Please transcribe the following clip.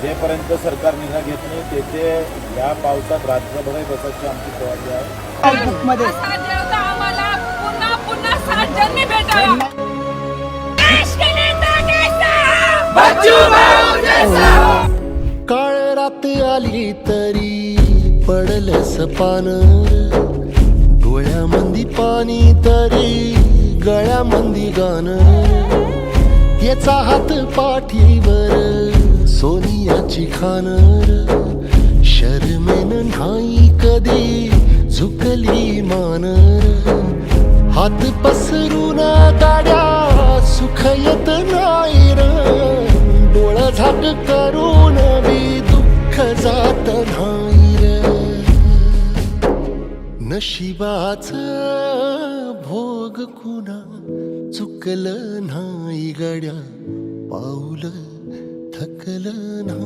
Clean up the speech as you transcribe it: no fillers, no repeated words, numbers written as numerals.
जेपर्यंत सरकार निर्णय घेत नाही तेथे या पावसात रात्रभर बसायची आमची तयारी आहे. असा देवता आम्हाला पुन्हा पुन्हा 7 जन्मी भेटावा. देश के नेता कैसा बच्चू भाऊ जैसा. काळ रात आली तरी पडलंस पान, डोळ्यामंदी पाणी तरी गळ्यामंदी गाणं. याचा हात पाठीवर सोनियाची खान, शर्मेन नाही कधी झुकली मान. हात पसरून गाड्या सुख येत नाही र, डोळा झाक करून बी दुःख जात नाही र. नशिबाच भोग कुणा चुकलं नाही गड्या, पाऊल थकलं नाही.